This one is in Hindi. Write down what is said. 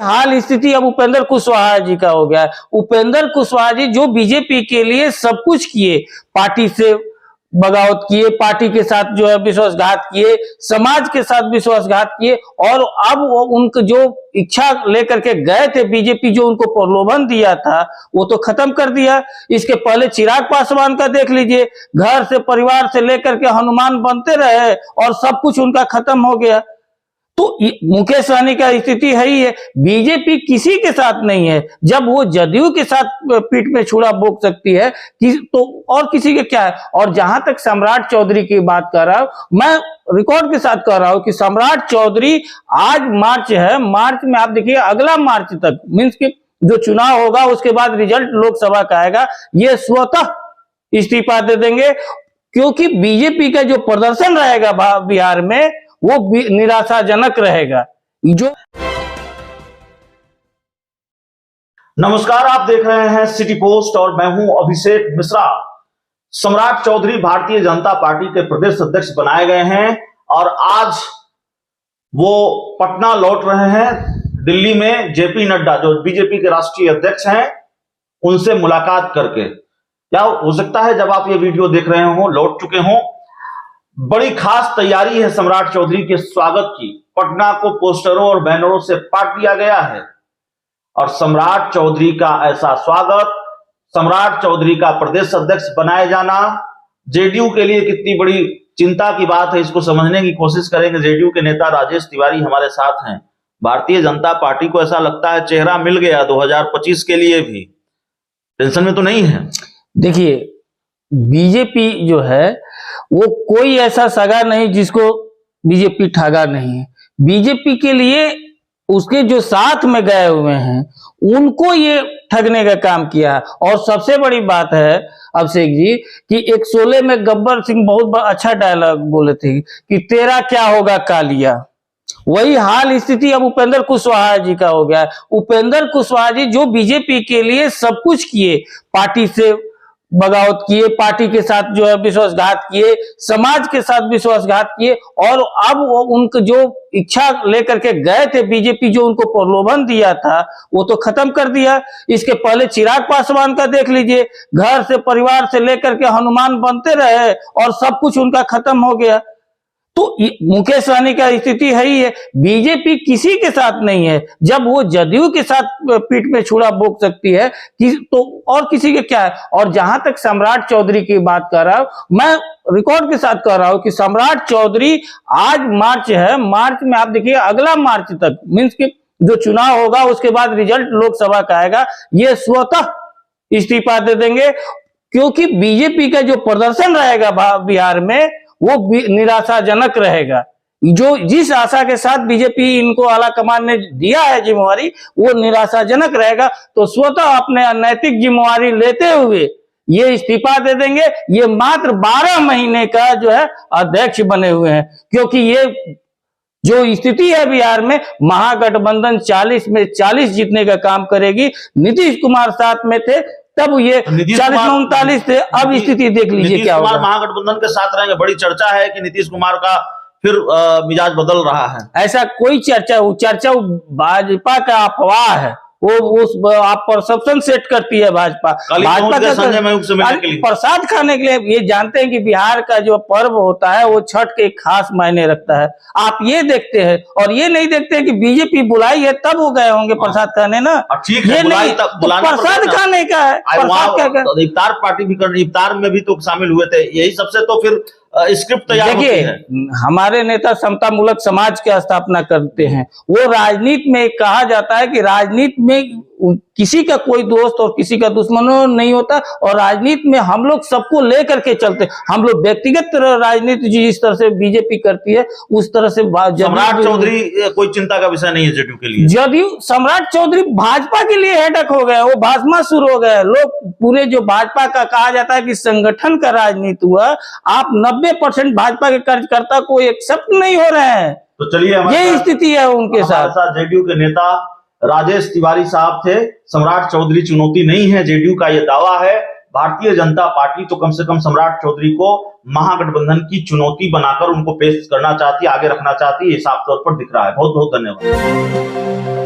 हाल स्थिति अब उपेंद्र कुशवाहा जी का हो गया है। उपेंद्र कुशवाहा जी जो बीजेपी के लिए सब कुछ किए, पार्टी से बगावत किए, पार्टी के साथ जो है विश्वासघात किए, समाज के साथ विश्वासघात किए, और अब वो उनको जो इच्छा लेकर के गए थे बीजेपी, जो उनको प्रलोभन दिया था वो तो खत्म कर दिया। इसके पहले चिराग पासवान का देख लीजिए, घर से परिवार से लेकर के हनुमान बनते रहे और सब कुछ उनका खत्म हो गया। तो मुकेश सहनी का स्थिति है ही है। बीजेपी किसी के साथ नहीं है, जब वो जदयू के साथ पीठ में छुरा बोक सकती है तो और किसी के क्या है। और जहां तक सम्राट चौधरी की बात कर रहा हूं, मैं रिकॉर्ड के साथ कह रहा हूं कि सम्राट चौधरी, आज मार्च है, मार्च में आप देखिए अगला मार्च तक मीन्स कि जो चुनाव होगा उसके बाद रिजल्ट लोकसभा का आएगा, ये स्वतः इस्तीफा दे देंगे, क्योंकि बीजेपी का जो प्रदर्शन रहेगा बिहार में वो निराशाजनक रहेगा। जो नमस्कार, आप देख रहे हैं सिटी पोस्ट और मैं हूं अभिषेक मिश्रा। सम्राट चौधरी भारतीय जनता पार्टी के प्रदेश अध्यक्ष बनाए गए हैं और आज वो पटना लौट रहे हैं। दिल्ली में जेपी नड्डा जो बीजेपी के राष्ट्रीय अध्यक्ष हैं उनसे मुलाकात करके, क्या हो सकता है जब आप ये वीडियो देख रहे हो लौट चुके हों। बड़ी खास तैयारी है सम्राट चौधरी के स्वागत की। पटना को पोस्टरों और बैनरों से पाट दिया गया है और सम्राट चौधरी का ऐसा स्वागत, सम्राट चौधरी का प्रदेश अध्यक्ष बनाए जाना जेडीयू के लिए कितनी बड़ी चिंता की बात है, इसको समझने की कोशिश करेंगे। जेडीयू के नेता राजेश तिवारी हमारे साथ हैं। भारतीय जनता पार्टी को ऐसा लगता है चेहरा मिल गया 2025 के लिए भी, टेंशन में तो नहीं है। देखिए, बीजेपी जो है वो कोई ऐसा सगा नहीं जिसको बीजेपी ठगा नहीं है। बीजेपी के लिए उसके जो साथ में गए हुए हैं उनको ये ठगने का काम किया। और सबसे बड़ी बात है अभिषेक जी कि एक शोले में गब्बर सिंह बहुत अच्छा डायलॉग बोले थे कि तेरा क्या होगा कालिया। वही हाल स्थिति अब उपेंद्र कुशवाहा जी का हो गया है। उपेंद्र कुशवाहा जी जो बीजेपी के लिए सब कुछ किए, पार्टी से बगावत किए, पार्टी के साथ जो है विश्वासघात किए, समाज के साथ विश्वासघात किए, और अब वो उनको जो इच्छा लेकर के गए थे बीजेपी, जो उनको प्रलोभन दिया था वो तो खत्म कर दिया। इसके पहले चिराग पासवान का देख लीजिए, घर से परिवार से लेकर के हनुमान बनते रहे और सब कुछ उनका खत्म हो गया। तो मुकेश सहनी का स्थिति है ही है। बीजेपी किसी के साथ नहीं है, जब वो जदयू के साथ पीठ में छुरा बोक सकती है तो और किसी के क्या है। और जहां तक सम्राट चौधरी की बात कर रहा हूं, मैं रिकॉर्ड के साथ कह रहा हूं कि सम्राट चौधरी, आज मार्च है, मार्च में आप देखिए अगला मार्च तक मीन्स कि जो चुनाव होगा उसके बाद रिजल्ट लोकसभा का आएगा, ये स्वतः इस्तीफा दे देंगे, क्योंकि बीजेपी का जो प्रदर्शन रहेगा बिहार में वो निराशाजनक रहेगा। जो जिस आशा के साथ बीजेपी इनको आला कमान ने दिया है जिम्मेवारी, वो निराशाजनक रहेगा। तो स्वतः अपने अनैतिक जिम्मेवारी लेते हुए ये इस्तीफा दे देंगे। ये मात्र 12 महीने का जो है अध्यक्ष बने हुए हैं, क्योंकि ये जो स्थिति है बिहार में, महागठबंधन 40 में 40 जीतने का काम करेगी। नीतीश कुमार साथ में थे तब ये 40-39 थे, अब स्थिति देख लीजिए क्या होगा। महागठबंधन के साथ रहेंगे, बड़ी चर्चा है कि नीतीश कुमार का फिर मिजाज बदल रहा है। ऐसा कोई चर्चा भाजपा का अफवाह है, वो आप परसेप्शन सेट करती है भाजपा का प्रसाद खाने के लिए। ये जानते हैं कि बिहार का जो पर्व होता है वो छठ के खास मायने रखता है। आप ये देखते हैं और ये नहीं देखते हैं कि बीजेपी बुलाई है तब वो गए होंगे प्रसाद खाने ना। ये नहीं प्रसाद खाने का है, इफ्तार पार्टी भी कर, इफ्तार में भी तो शामिल हुए थे, यही सबसे तो फिर स्क्रिप्ट तैयार होती है। हमारे नेता समता मूलक समाज की स्थापना करते हैं। वो राजनीति में कहा जाता है कि राजनीति में किसी का कोई दोस्त और किसी का दुश्मन नहीं होता, और राजनीति में हम लोग सबको लेकर के चलते। हम लोग व्यक्तिगत राजनीति जिस तरह से बीजेपी करती है उस तरह से सम्राट चौधरी कोई चिंता का विषय नहीं है जेडीयू के लिए। जदयू सम्राट चौधरी भाजपा के लिए हेडक हो गए, वो भाजपा शुरू हो गए। लोग पूरे जो भाजपा का कहा जाता है कि संगठन का राजनीति हुआ, आप 90% भाजपा के कार्यकर्ता को एक्सेप्ट नहीं हो रहे हैं। तो चलिए, ये स्थिति है उनके साथ। जेडीयू के नेता राजेश तिवारी साहब थे। सम्राट चौधरी चुनौती नहीं है, जेडीयू का यह दावा है। भारतीय जनता पार्टी तो कम से कम सम्राट चौधरी को महागठबंधन की चुनौती बनाकर उनको पेश करना चाहती है, आगे रखना चाहती है, साफ तौर पर दिख रहा है। बहुत बहुत धन्यवाद।